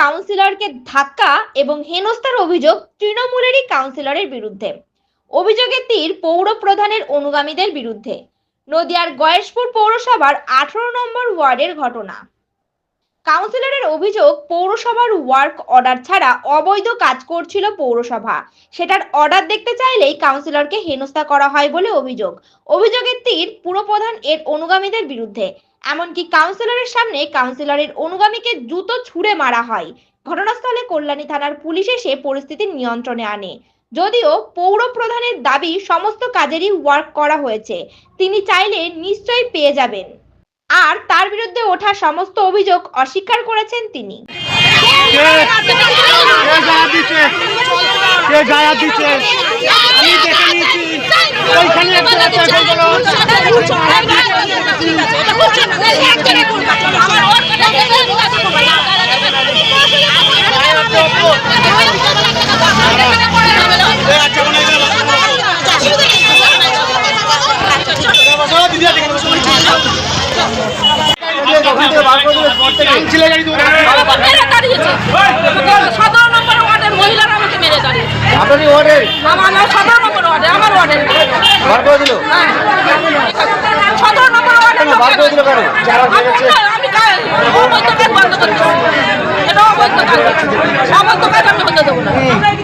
কাউন্সিলরকে ধাক্কা এবং হেনস্থার অভিযোগ তৃণমূলেরই কাউন্সিলরের বিরুদ্ধে। অভিযোগের তীর পৌর প্রধানের অনুগামীদের বিরুদ্ধে। নদিয়ার গয়েশপুর পৌরসভার 18 নম্বর ওয়ার্ডের ঘটনা। কাউন্সিলরের অভিযোগ, পৌরসভার ওয়ার্ক অর্ডার ছাড়া অবৈধ কাজ করছিল পৌরসভা। সেটার অর্ডার দেখতে চাইলেই কাউন্সিলরকে হেনস্থা করা হয় বলে অভিযোগ। অভিযোগের তীর পুরপ্রধান এর অনুগামীদের বিরুদ্ধে। এমনকি কাউন্সিলরের সামনে কাউন্সিলরের অনুগামীকে জুতো ছুঁড়ে মারা হয়। ঘটনাস্থলে কল্যাণী থানার পুলিশ এসে পরিস্থিতি নিয়ন্ত্রণে আনে। যদিও পৌর প্রধানের দাবি সমস্ত কাজেরই ওয়ার্ক করা হয়েছে, তিনি চাইলে নিশ্চয়ই পেয়ে যাবেন। আর তার বিরুদ্ধে ওঠা সমস্ত অভিযোগ অস্বীকার করেছেন তিনি।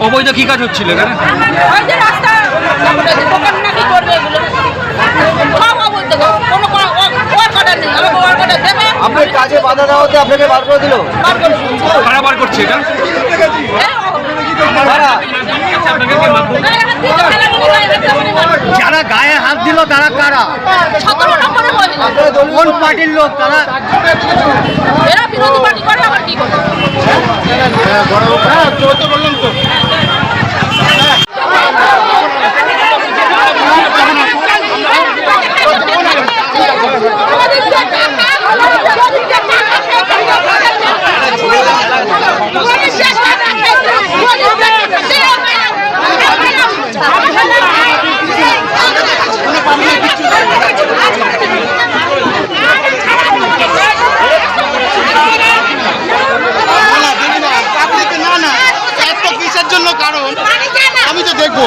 অবৈধ কি কাজ হচ্ছিল এখানে? আপনার কাজে বাধা দেওয়াতে আপনাকে বার করে দিল? কারা বার করছে এটা? যারা গায়ে হাত দিল তারা কারা? কোন পার্টির লোক তারা? বললাম তো দেখবো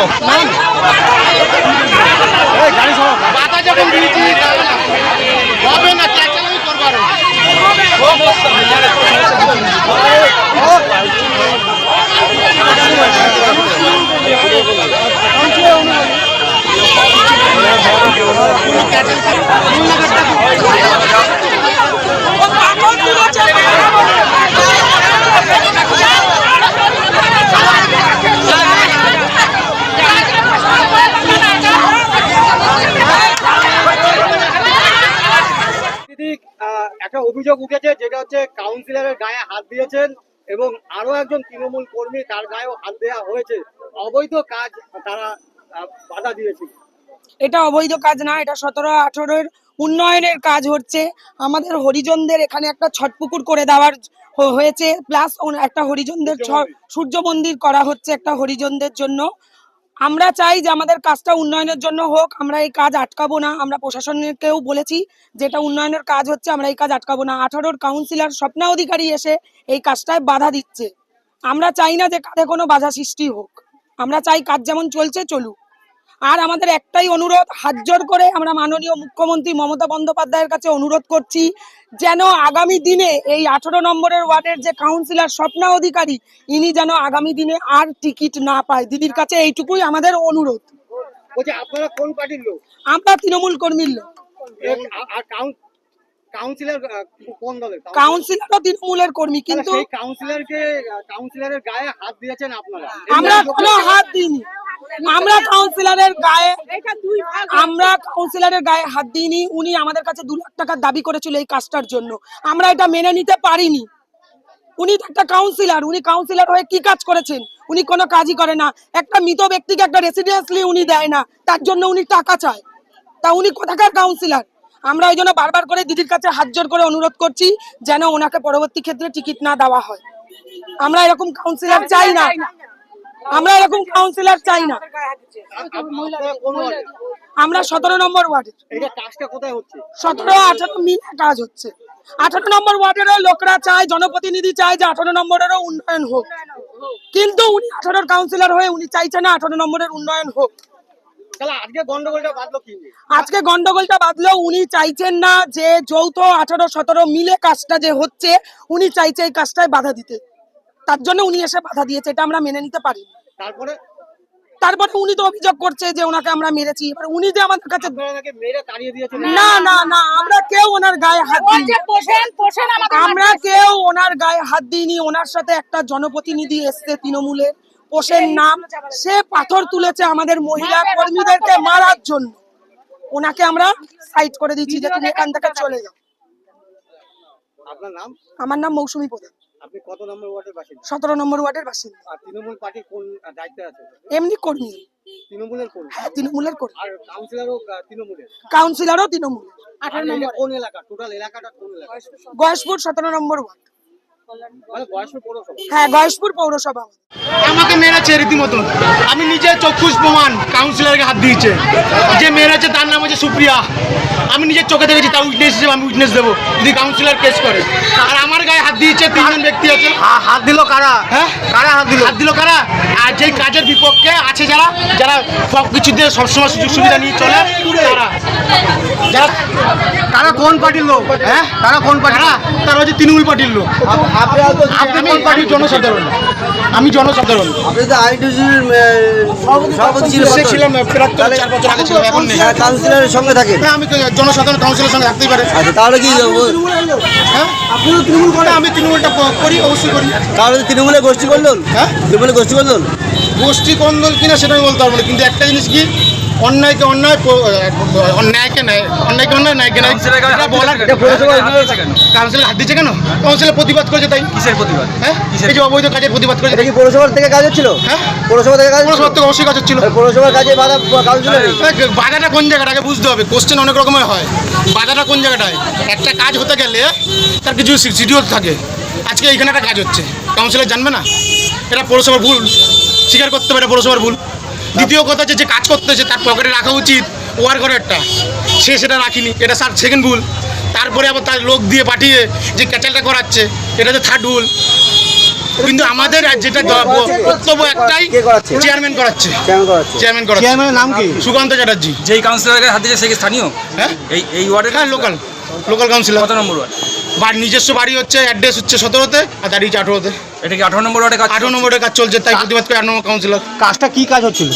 বাধা যখন দিয়েছি হবে না, চেঁচামেচি করবার একটা অভিযোগ উঠেছে, যেটা হচ্ছে কাউন্সিলরের গায়ে হাত দিয়েছেন এবং আরো একজন তৃণমূল কর্মী তার গায়েও হাত দেওয়া হয়েছে। অবৈধ কাজ তারা বাধা দিয়েছে। এটা অবৈধ কাজ না, এটা 17-18 উন্নয়নের কাজ হচ্ছে। আমাদের হরিজনদের এখানে একটা ছটপুকুর করে দেওয়ার হয়েছে, প্লাস একটা হরিজনদের সূর্য মন্দির করা হচ্ছে একটা হরিজনদের জন্য। আমরা চাই যে আমাদের কাজটা উন্নয়নের জন্য হোক, আমরা এই কাজ আটকাবো না। আমরা প্রশাসনকেও বলেছি যেটা উন্নয়নের কাজ হচ্ছে আমরা এই কাজ আটকাবো না। 18 কাউন্সিলর স্বপ্না অধিকারী এসে এই কাজটায় বাধা দিচ্ছে। আমরা চাই না যে কাজে কোনো বাধা সৃষ্টি হোক, আমরা চাই কাজ যেমন চলছে চলুক। আর আমাদের একটাই অনুরোধ, হাত জোর করে আমরা মাননীয় মুখ্যমন্ত্রী মমতা বন্দ্যোপাধ্যায়ের কাছে অনুরোধ করছি যেন আগামী দিনে এই 18 নম্বরের ওয়ার্ডের যে কাউন্সিলর স্বপ্না অধিকারী, ইনি যেন আগামী দিনে আর টিকিট না পায়। দিদির কাছে এইটুকুই আমাদের অনুরোধ। আপনারা কোন পার্টির লোক? আমরা তৃণমূল কর্মীর লোক। কাউন্সিলর কোন দলের? কাউন্সিলরও তৃণমূলের কর্মী, কিন্তু কাউন্সিলরের গায়ে হাত দিয়েছেন আপনারা? আমরা কোনো হাত দিইনি। আমরা কাউন্সিলরের গায়ে হাত দিইনি। উনি আমাদের কাছে 2 লাখ টাকার দাবি করেছিল এই কাজটার জন্য, আমরা এটা মেনে নিতে পারিনি। উনি একটা কাউন্সিলর, উনি কাউন্সিলর হয়ে কি কাজ করেছেন? উনি কোনো কাজই করে না। একটা মৃত ব্যক্তিকে একটা রেসিডেন্সলি উনি দেয় না, তার জন্য উনি টাকা চায়। তা উনি কোথাকার কাউন্সিলর? আমরা ওই জন্য বারবার করে দিদির কাছে হাত জোর করে অনুরোধ করছি যেন ওনাকে পরবর্তী ক্ষেত্রে টিকিট না দেওয়া হয়। আমরা এরকম কাউন্সিলর চাই না, আমরা এরকম কাউন্সিলর চাই না। আমরা 17 নম্বর ওয়ার্ডে। এটা কাজটা কোথায় হচ্ছে? 17-18 মিলে কাজ হচ্ছে। 18 নম্বর ওয়ার্ডেরও লোকরা চায়, জনপ্রতিনিধি চায় যে 18 নম্বরেরও উন্নয়ন হোক, কিন্তু উনি 18 কাউন্সিলর হয়ে উনি চাইছে না 18 নম্বরের উন্নয়ন হোক। তাহলে আজকে গন্ডগোলটা বাঁধলো কি নিয়ে? আজকে গন্ডগোলটা বাঁধলেও উনি চাইছেন না যে যৌথ 18-17 মিলে কাজটা যে হচ্ছে, উনি চাইছে এই কাজটায় বাধা দিতে। তার জন্য উনি এসে বাধা দিয়েছে, এটা আমরা মেনে নিতে পারি। তারপরে উনি তো অভিযোগ করছে যে ওনাকে আমরা মেরেছি। এবার উনি যে আমাদের কাছে মেরে তাড়িয়ে দিয়েছেন? না না না, আমরা কেউ ওনার গায়ে হাত দিইনি, আমরা কেউ ওনার গায়ে হাত দিইনি। ওনার সাথে একটা জনপ্রতিনিধি এসছে তৃণমূলের, পোষের নাম, সে পাথর তুলেছে আমাদের মহিলা কর্মীদেরকে মারার জন্য। ওনাকে আমরা সাইড করে দিচ্ছি যে তুমি এখান থেকে চলে যাও। আপনার নাম? আমার নাম মৌসুমী প্রধান। আপনি কত নম্বর ওয়ার্ডের বাসিন্দা? 17 নম্বর ওয়ার্ডের বাসিন্দা। আর তৃণমূল পার্টি কোন দায়িত্বে আছে? এমনি কর্মী। তৃণমূলের কোন? হ্যাঁ, তৃণমূলের কর্মী। আর কাউন্সিলরও তৃণমূলের? কাউন্সিলরও তৃণমূল। 18 নম্বর কোন এলাকা? টোটাল এলাকাটা কোন এলাকা? গয়েশপুর 17 নম্বর ওয়ার্ড। মানে গয়েশপুর পৌরসভা? হ্যাঁ, গয়েশপুর পৌরসভা। আমাকে মেরেছে রীতিমতো, আমি নিজে চক্ষুষ প্রমাণ, কাউন্সিলরকে হাত দিয়েছে, যে মেরেছে তার নাম হচ্ছে সুপ্রিয়া। আমি নিজের চোখে দেখেছি, তার উইটনেস হিসেবে আমি উইটনেস দেবো যদি কাউন্সিলর কেস করে। আর আমার গায়ে হাত দিয়েছে 3 জন ব্যক্তি আছে। হাত দিল কারা? হ্যাঁ, কারা হাত দিল কারা? আর যেই কাজের বিপক্ষে আছে যারা যারা সব কিছু দিয়ে সবসময় সুযোগ সুবিধা নিয়ে চলে, যারা তারা কোন পার্টির লোক? হ্যাঁ, তারা কোন পার্টি? তারা হচ্ছে তৃণমূল পার্টির লোক। আমি কোন পার্টির? জনসাধারণ। আমি জনসাধারণ। আপনি তো আইডিসির সভাপতি ছিলাম, প্রায় 4 বছর আগে ছিলাম, এখন নেই। কাউন্সিলরের সঙ্গে থাকেন? হ্যাঁ, আমি জনসাধারণ কাউন্সিলের সঙ্গে থাকতেই পারে। আচ্ছা, তাহলে কি হ্যাঁ, আপনি তৃণমূল করেন? আমি তৃণমূলটা করি, অবশ্যই করি। তাহলে তৃণমূলের গোষ্ঠী করলেন? হ্যাঁ, তৃণমূলের গোষ্ঠী করলেন? গোষ্ঠী কন্দল কিনা সেটা আমি বলতে পারবো না, কিন্তু একটা জিনিস কি, অন্যায়কে অন্যায়, অন্যায়কে ন্যায়, অন্যায়কে অন্যায়, ন্যায়কে ন্যায়, এটা বলার। কাউন্সিলর হাত দিচ্ছে কেন? কাউন্সিলর প্রতিবাদ করেছে, তাই। কিসের প্রতিবাদ? হ্যাঁ, এই যে অবৈধ কাজের প্রতিবাদ করেছে। এটা কি পৌরসভার থেকে কাজ হচ্ছিল? হ্যাঁ, পৌরসভা থেকে কাজ পৌরসভার থেকে অবশ্যই কাজ হচ্ছিল। পৌরসভার কাজে বাধা কাউন্সিলর? বাধাটা কোন জায়গাটাকে বুঝতে হবে, কোশ্চেন অনেক রকমের হয়। বাধাটা কোন জায়গাটায়? একটা কাজ হতে গেলে তার কিছু শিডিউল থাকে। আজকে এইখানে একটা কাজ হচ্ছে, কাউন্সিলর জানবে না? এটা পৌরসভার ভুল, স্বীকার করতে পারে পৌরসভার ভুল। দ্বিতীয় কথা হচ্ছে, যে কাজ করতেছে তার পকেটে রাখা উচিত ওয়ার ঘরেরটা, সে সেটা রাখিনি, এটা স্যার সেকেন্ড ভুল। তারপরে আবার তার লোক দিয়ে পাঠিয়ে যে ক্যাচালটা করাচ্ছে, এটা তো থার্ড ভুল। কিন্তু আমাদের যেটা বক্তব্য একটাই, চেয়ারম্যান করাচ্ছে। চেয়ারম্যান করাচ্ছে। চেয়ারম্যানের নাম কি? সুকান্ত চ্যাটার্জি। যেই কাউন্সিলরকে হাত দিয়েছে সে কি স্থানীয়? হ্যাঁ, এই ওয়ার্ডের? হ্যাঁ, লোকাল কাউন্সিলর। কত নম্বর ওয়ার্ড? নিজস্ব বাড়ি হচ্ছে, অ্যাড্রেস হচ্ছে 17-তে, আর দাঁড়িয়েছে 18-তে। এটা কি 18 নম্বর ওয়ার্ডে কাজ? 18 নম্বরের কাজ চলছে, তাই প্রতিবাদ করে 8 নম্বর কাউন্সিলর। কাজটা কি কাজ হচ্ছিল?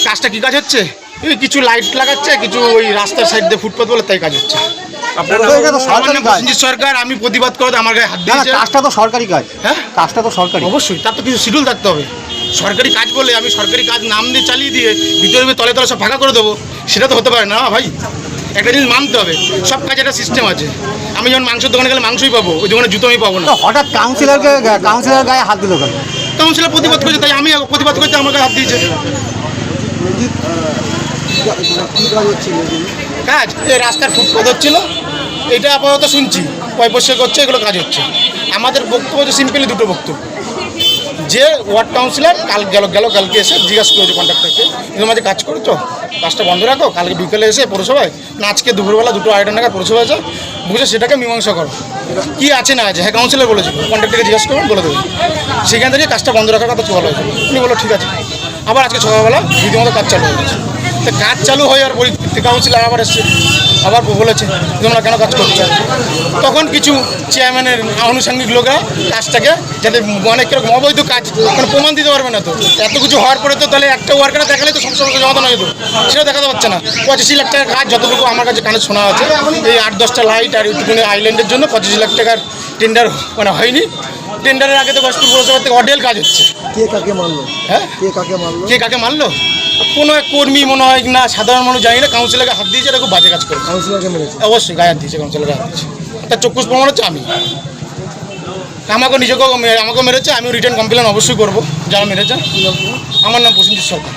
কাজটা কি কাজ হচ্ছে? এই কিছু লাইট লাগাচ্ছে, কিছু ওই রাস্তার সাইড দিয়ে ফুটপাথ বলে, তাই কাজ হচ্ছে। আপনার এটা তো আমার সরকারি নাম কাজ। প্রসেনজিৎ সরকার, আমি প্রতিবাদ করে আমার গায়ে হাত না, দিয়েছে। কাজটা তো সরকারি কাজ। হ্যাঁ, কাজটা তো সরকারি। অবশ্যই, তার তো কিছু শিডিউল থাকতে হবে। সরকারি কাজ বলে আমি সরকারি কাজ নাম দিয়ে চালিয়ে দিয়ে ভিতরে তলে তলে সব ফাঁকা করে দেবো, সেটা তো হতে পারে না ভাই। একটা জিনিস মানতে হবে, সব কাজে একটা সিস্টেম আছে। আমি যখন মাংসের দোকানে গেলে মাংসই পাবো, ওই দোকানে জুতো আমি পাবো না। হঠাৎ কাউন্সিলর গায়ে হাত দিল কেন? কাউন্সিলর প্রতিবাদ করেছে, তাই আমি প্রতিবাদ করতে আমার গায়ে হাত দিয়েছে। কাজ এই রাস্তার ফুটপাথ হচ্ছিল, এটা আপাতত শুনছি পয়পরিষ্কার করছে, এগুলো কাজ হচ্ছে। আমাদের বক্তব্য হচ্ছে সিম্পলি দুটো বক্তব্য, যে ওয়ার্ড কাউন্সিলর কালকে এসে জিজ্ঞাসা করেছে কন্ট্রাক্টরকে, তুমি মাঝে কাজ করছো, কাজটা বন্ধ রাখো, কালকে বিকেলে এসে পৌরসভায় না, আজকে দুপুরবেলা 2:30 নাগাদ পৌরসভায় এসে বুঝে সেটাকে মীমাংসা করো, কি আছে না আছে। হ্যাঁ, কাউন্সিলর বলেছিল কন্ট্রাক্টরকে জিজ্ঞাসা করবেন, বলে দেবেন। সেখান থেকে কাজটা বন্ধ রাখার কথা বলা হয়েছিল। উনি বললো ঠিক আছে। আবার আজকে সকালবেলা রীতিমতো কাজ চালু হয়ে গেছে। তো কাজ চালু হয়ে যাওয়ার পরিপ্রেক্ষিতে কাউন্সিলর আবার এসছে, আবার বলেছে তোমরা কেন কাজ করছো। তখন কিছু চেয়ারম্যানের আনুষঙ্গিক লোকরা কাজটাকে, যাতে অনেক রকম অবৈধ কাজ, মানে প্রমাণ দিতে পারবে না। তো এত কিছু হওয়ার পরে তো তাহলে একটা ওয়ার্কার দেখালে তো সব সমস্যা সমাধান হয়ে যেত, সেটা দেখাতে পারছে না। 25 লাখ টাকার কাজ, যতটুকু আমার কাছে কানে শোনা আছে, এই 8-10টা লাইট আর একটুখানি আইল্যান্ডের জন্য 25 লাখ টাকার টেন্ডার মানে হয়নি। টেন্ডারের আগে তো গয়েশপুর পৌরসভা থেকে অডেল কাজ হচ্ছে। কে কাকে মারলো? হ্যাঁ, কে কাকে মারলো? কোনো এক কর্মী মনে হয় না, সাধারণ মানুষ জানি না, কাউন্সিলরকে হাত দিয়েছে, এটা খুব বাজে কাজ করেছে। কাউন্সিলরকে মেরেছে? অবশ্যই গায়ে হাত দিয়েছে, কাউন্সিলরকে হাত দিয়েছে। তার চক্ষুষ প্রমাণ হচ্ছে আমি। আমাকেও মেরেছে, আমিও রিটার্ন কমপ্লেন অবশ্যই করবো যারা মেরেছে। আমার নাম প্রসেনজিৎ সরকার।